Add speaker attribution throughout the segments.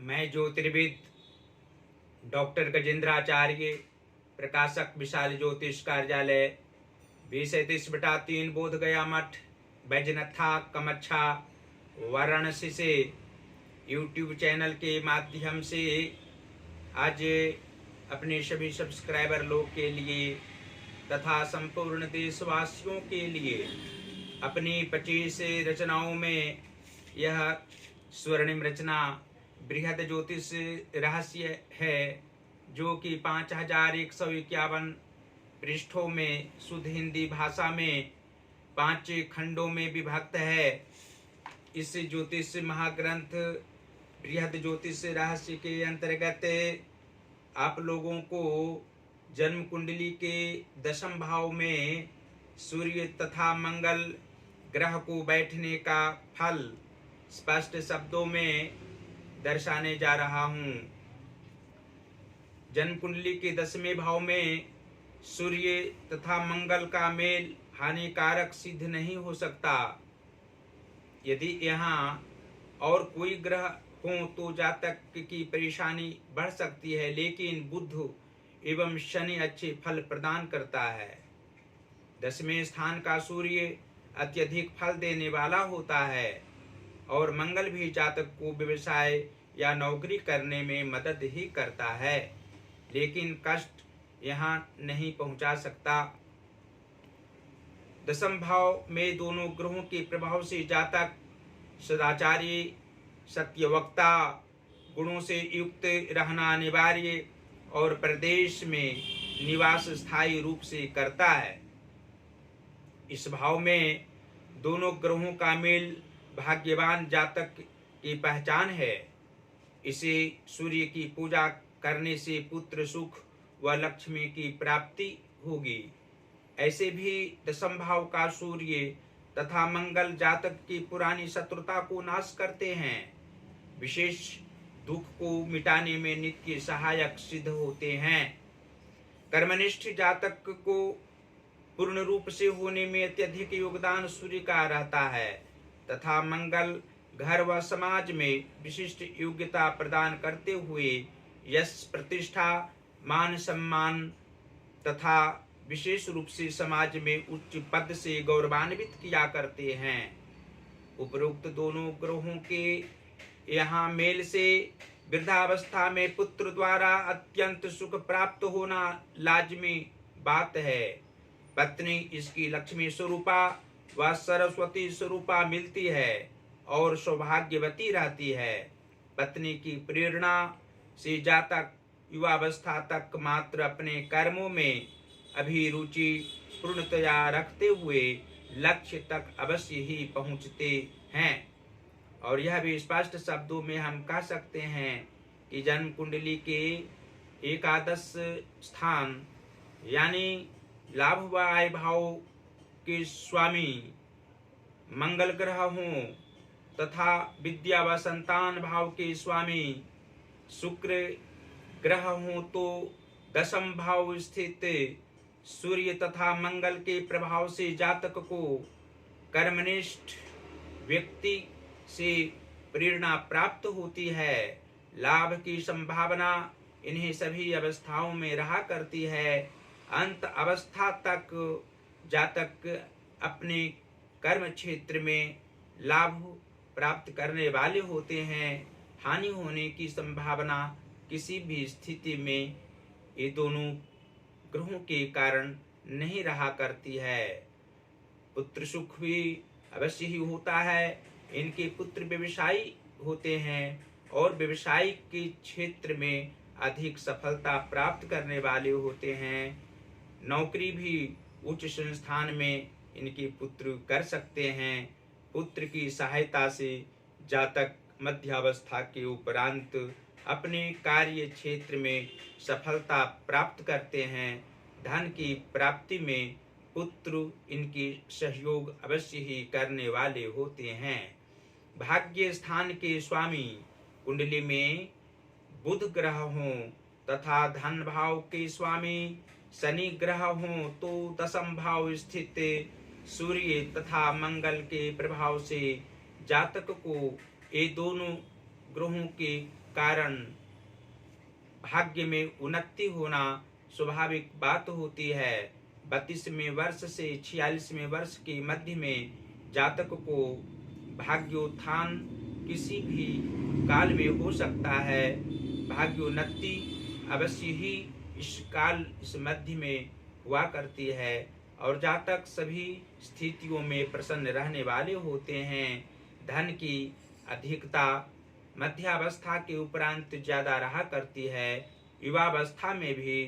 Speaker 1: मैं ज्योतिर्विद डॉक्टर गजेंद्राचार्य, प्रकाशक विशाल ज्योतिष कार्यालय 20-33/3 बोध गया मठ, बैजनाथा कमच्छा, वाराणसी से यूट्यूब चैनल के माध्यम से आज अपने सभी सब्सक्राइबर लोग के लिए तथा संपूर्ण देशवासियों के लिए अपनी 25 रचनाओं में यह स्वर्णिम रचना बृहद ज्योतिष रहस्य है, जो कि 5151 पृष्ठों में शुद्ध हिंदी भाषा में 5 खंडों में विभक्त है। इस ज्योतिष महाग्रंथ बृहद ज्योतिष रहस्य के अंतर्गत आप लोगों को जन्म कुंडली के 10वें भाव में सूर्य तथा मंगल ग्रह को बैठने का फल स्पष्ट शब्दों में दर्शाने जा रहा हूँ। जन्म कुंडली के 10वें भाव में सूर्य तथा मंगल का मेल हानिकारक सिद्ध नहीं हो सकता। यदि यहाँ और कोई ग्रह हो तो जातक की परेशानी बढ़ सकती है, लेकिन बुध एवं शनि अच्छे फल प्रदान करता है। 10वें स्थान का सूर्य अत्यधिक फल देने वाला होता है और मंगल भी जातक को व्यवसाय या नौकरी करने में मदद ही करता है, लेकिन कष्ट यहाँ नहीं पहुँचा सकता। 10वें भाव में दोनों ग्रहों के प्रभाव से जातक सदाचारी, सत्यवक्ता गुणों से युक्त रहना अनिवार्य और प्रदेश में निवास स्थायी रूप से करता है। इस भाव में दोनों ग्रहों का मेल भाग्यवान जातक की पहचान है। इसे सूर्य की पूजा करने से पुत्र सुख व लक्ष्मी की प्राप्ति होगी। ऐसे भी 10वें भाव का सूर्य तथा मंगल जातक की पुरानी शत्रुता को नाश करते हैं, विशेष दुख को मिटाने में नित्य सहायक सिद्ध होते हैं। कर्मनिष्ठ जातक को पूर्ण रूप से होने में अत्यधिक योगदान सूर्य का रहता है तथा मंगल घर व समाज में विशिष्ट योग्यता प्रदान करते हुए यश, प्रतिष्ठा, मान सम्मान तथा विशेष रूप से समाज में उच्च पद से गौरवान्वित किया करते हैं। उपरोक्त दोनों ग्रहों के यहाँ मेल से वृद्धावस्था में पुत्र द्वारा अत्यंत सुख प्राप्त होना लाजमी बात है। पत्नी इसकी लक्ष्मी स्वरूपा व सरस्वती स्वरूपा मिलती है और सौभाग्यवती रहती है। पत्नी की प्रेरणा से जातक युवावस्था तक मात्र अपने कर्मों में अभिरुचि पूर्णतया रखते हुए लक्ष्य तक अवश्य ही पहुँचते हैं। और यह भी स्पष्ट शब्दों में हम कह सकते हैं कि जन्म कुंडली के एकादश स्थान यानी लाभ व आय भाव के स्वामी मंगल ग्रह हों तथा विद्या व संतान भाव के स्वामी शुक्र ग्रह हों, तो 10वें भाव स्थित सूर्य तथा मंगल के प्रभाव से जातक को कर्मनिष्ठ व्यक्ति से प्रेरणा प्राप्त होती है। लाभ की संभावना इन्हीं सभी अवस्थाओं में रहा करती है। अंत अवस्था तक जातक अपने कर्म क्षेत्र में लाभ प्राप्त करने वाले होते हैं। हानि होने की संभावना किसी भी स्थिति में ये दोनों ग्रहों के कारण नहीं रहा करती है। पुत्र सुख भी अवश्य ही होता है। इनके पुत्र व्यवसायी होते हैं और व्यवसाय के क्षेत्र में अधिक सफलता प्राप्त करने वाले होते हैं। नौकरी भी उच्च संस्थान में इनके पुत्र कर सकते हैं। पुत्र की सहायता से जातक मध्यावस्था के उपरांत अपने कार्य क्षेत्र में सफलता प्राप्त करते हैं। धन की प्राप्ति में पुत्र इनकी सहयोग अवश्य ही करने वाले होते हैं। भाग्य स्थान के स्वामी कुंडली में बुध ग्रह हों तथा धन भाव के स्वामी शनि ग्रह हों, तो 10वें भाव स्थित सूर्य तथा मंगल के प्रभाव से जातक को ये दोनों ग्रहों के कारण भाग्य में उन्नति होना स्वाभाविक बात होती है। 32वें वर्ष से 46वें वर्ष के मध्य में जातक को भाग्योत्थान किसी भी काल में हो सकता है। भाग्योन्नति अवश्य ही इस मध्य में हुआ करती है और जातक सभी स्थितियों में प्रसन्न रहने वाले होते हैं। धन की अधिकता मध्यावस्था के उपरांत ज्यादा रहा करती है। युवावस्था में भी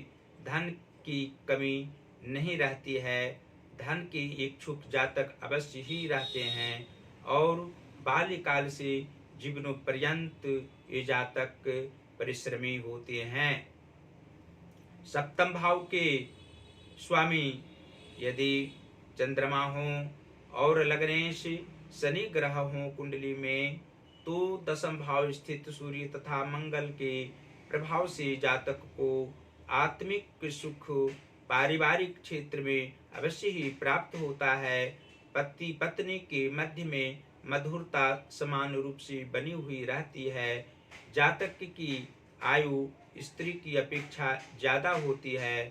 Speaker 1: धन की कमी नहीं रहती है। धन के इच्छुक जातक अवश्य ही रहते हैं और बाल्यकाल से जीवनों पर्यंत ये जातक परिश्रमी होते हैं। सप्तम भाव के स्वामी यदि चंद्रमा हो और लग्नेश शनि ग्रह हो कुंडली में, तो दसम भाव स्थित सूर्य तथा मंगल के प्रभाव से जातक को आत्मिक सुख पारिवारिक क्षेत्र में अवश्य ही प्राप्त होता है। पति पत्नी के मध्य में मधुरता समान रूप से बनी हुई रहती है। जातक की आयु स्त्री की अपेक्षा ज्यादा होती है।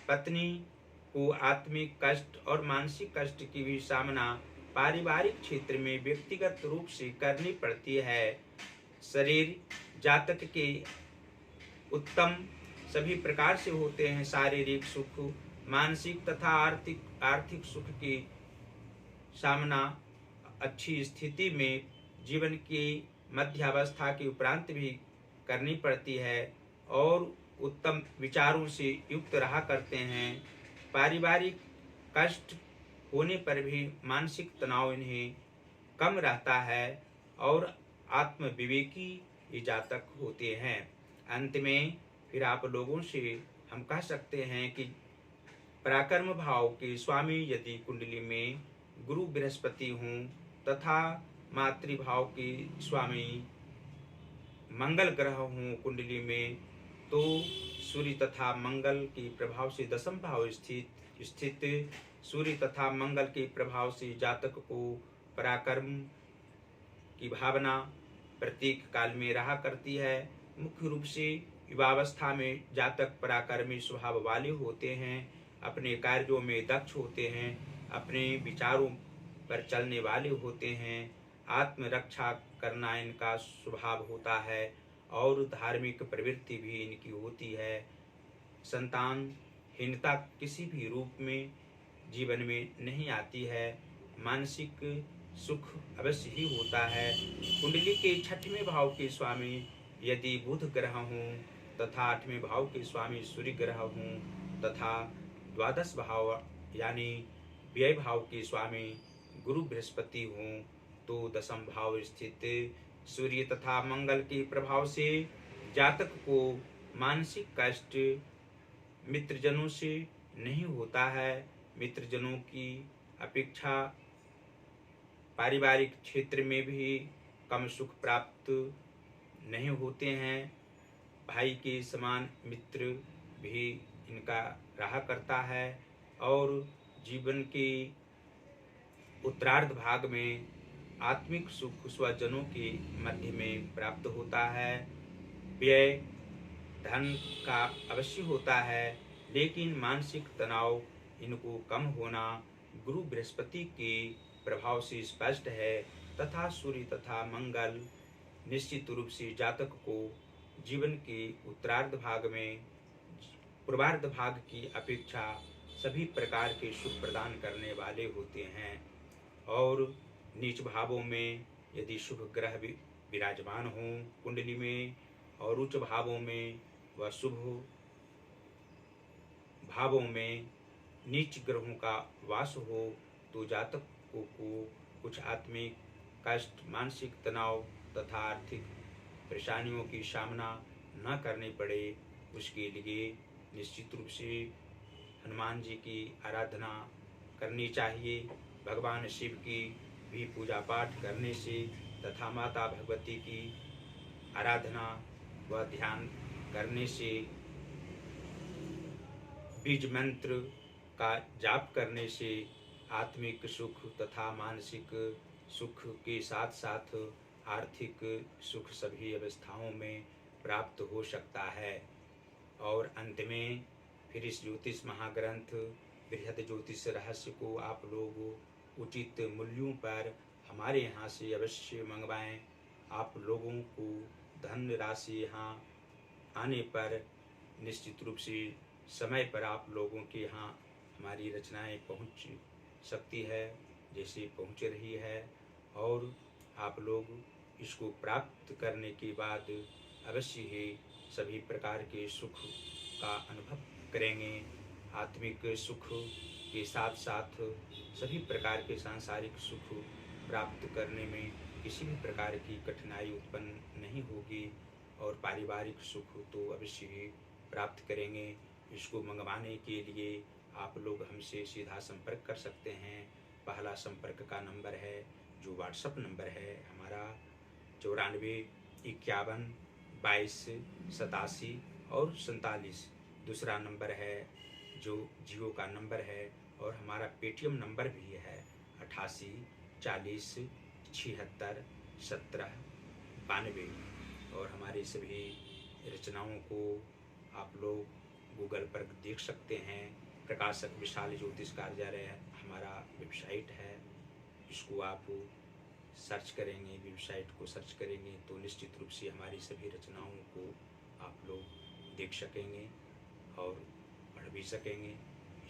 Speaker 1: पत्नी को आत्मिक कष्ट और मानसिक कष्ट की भी सामना पारिवारिक क्षेत्र में व्यक्तिगत रूप से करनी पड़ती है। शरीर जातक के उत्तम सभी प्रकार से होते हैं। शारीरिक सुख, मानसिक तथा आर्थिक सुख की सामना अच्छी स्थिति में जीवन की मध्यावस्था के उपरांत भी करनी पड़ती है और उत्तम विचारों से युक्त रहा करते हैं। पारिवारिक कष्ट होने पर भी मानसिक तनाव इन्हें कम रहता है और आत्मविवेकी ये जातक होते हैं। अंत में फिर आप लोगों से हम कह सकते हैं कि पराक्रम भाव के स्वामी यदि कुंडली में गुरु बृहस्पति हों तथा मातृभाव के स्वामी मंगल ग्रह हों कुंडली में, तो सूर्य तथा मंगल के प्रभाव से दसम भाव स्थित सूर्य तथा मंगल के प्रभाव से जातक को पराक्रम की भावना प्रत्येक काल में रहा करती है। मुख्य रूप से युवावस्था में जातक पराक्रमी स्वभाव वाले होते हैं, अपने कार्यों में दक्ष होते हैं, अपने विचारों पर चलने वाले होते हैं, आत्मरक्षा करना इनका स्वभाव होता है और धार्मिक प्रवृत्ति भी इनकी होती है। संतानहीनता किसी भी रूप में जीवन में नहीं आती है। मानसिक सुख अवश्य ही होता है। कुंडली के 6वें भाव के स्वामी यदि बुध ग्रह हों तथा 8वें भाव के स्वामी सूर्य ग्रह हों तथा द्वादश भाव यानी व्यय भाव के स्वामी गुरु बृहस्पति हों, तो दसम भाव स्थित सूर्य तथा मंगल के प्रभाव से जातक को मानसिक कष्ट मित्रजनों से नहीं होता है। मित्रजनों की अपेक्षा पारिवारिक क्षेत्र में भी कम सुख प्राप्त नहीं होते हैं। भाई के समान मित्र भी इनका रहा करता है और जीवन के उत्तरार्ध भाग में आत्मिक सुख स्वजनों के मध्य में प्राप्त होता है। व्यय धन का अवश्य होता है, लेकिन मानसिक तनाव इनको कम होना गुरु बृहस्पति के प्रभाव से स्पष्ट है तथा सूर्य तथा मंगल निश्चित रूप से जातक को जीवन के उत्तरार्ध भाग में पूर्वार्ध भाग की अपेक्षा सभी प्रकार के सुख प्रदान करने वाले होते हैं। और नीच भावों में यदि शुभ ग्रह विराजमान हों कुंडली में और उच्च भावों में व शुभ भावों में नीच ग्रहों का वास हो, तो जातक को कुछ आत्मिक कष्ट, मानसिक तनाव तथा आर्थिक परेशानियों की सामना न करनी पड़े। उसके लिए निश्चित रूप से हनुमान जी की आराधना करनी चाहिए। भगवान शिव की भी पूजा पाठ करने से तथा माता भगवती की आराधना व ध्यान करने से, बीज मंत्र का जाप करने से आत्मिक सुख तथा मानसिक सुख के साथ साथ आर्थिक सुख सभी अवस्थाओं में प्राप्त हो सकता है। और अंत में फिर इस ज्योतिष महाग्रंथ बृहद ज्योतिष रहस्य को आप लोग उचित मूल्यों पर हमारे यहाँ से अवश्य मंगवाएं। आप लोगों को धन राशि यहाँ आने पर निश्चित रूप से समय पर आप लोगों के यहाँ हमारी रचनाएं पहुँच सकती है, जैसे पहुँच रही है। और आप लोग इसको प्राप्त करने के बाद अवश्य ही सभी प्रकार के सुख का अनुभव करेंगे। आत्मिक सुख के साथ साथ सभी प्रकार के सांसारिक सुख प्राप्त करने में किसी भी प्रकार की कठिनाई उत्पन्न नहीं होगी और पारिवारिक सुख तो अवश्य ही प्राप्त करेंगे। इसको मंगवाने के लिए आप लोग हमसे सीधा संपर्क कर सकते हैं। पहला संपर्क का नंबर है जो व्हाट्सअप नंबर है हमारा 94 51 22 87 और 47। दूसरा नंबर है जो जियो का नंबर है और हमारा पेटीएम नंबर भी है 88 40 76 17 92। और हमारी सभी रचनाओं को आप लोग गूगल पर देख सकते हैं। प्रकाशक विशाल ज्योतिष कार्यालय हमारा वेबसाइट है, इसको आप सर्च करेंगे, वेबसाइट को सर्च करेंगे तो निश्चित रूप से हमारी सभी रचनाओं को आप लोग देख सकेंगे और पढ़ भी सकेंगे,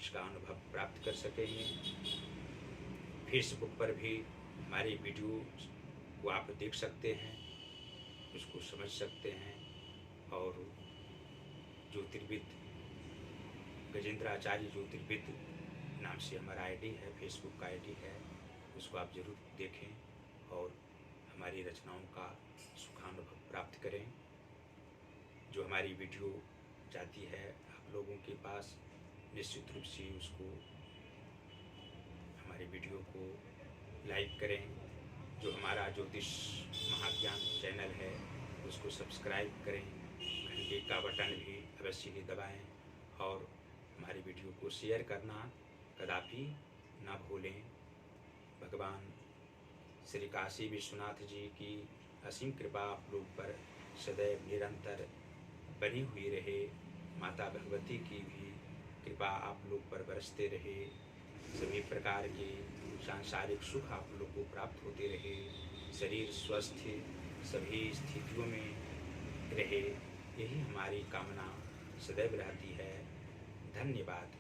Speaker 1: इसका अनुभव प्राप्त कर सकेंगे। फेसबुक पर भी हमारी वीडियो को आप देख सकते हैं, उसको समझ सकते हैं। और ज्योतिर्विद गजेंद्राचार्य ज्योतिर्विद नाम से हमारा आईडी है, फेसबुक का आईडी है, उसको आप ज़रूर देखें और हमारी रचनाओं का सुखानुभव प्राप्त करें। जो हमारी वीडियो जाती है आप लोगों के पास, निश्चित रूप से उसको हमारी वीडियो को लाइक करें। जो हमारा ज्योतिष महाज्ञान चैनल है उसको सब्सक्राइब करें, घंटे का बटन भी अवश्य ही दबाएं और हमारी वीडियो को शेयर करना कदापि ना भूलें। भगवान श्री काशी विश्वनाथ जी की असीम कृपा आप लोग पर सदैव निरंतर बनी हुई रहे। माता भगवती की भी कृपा आप लोग पर बरसते रहे। सभी प्रकार के सांसारिक सुख आप लोग को प्राप्त होते रहे। शरीर स्वस्थ सभी स्थितियों में रहे, यही हमारी कामना सदैव रहती है। धन्यवाद।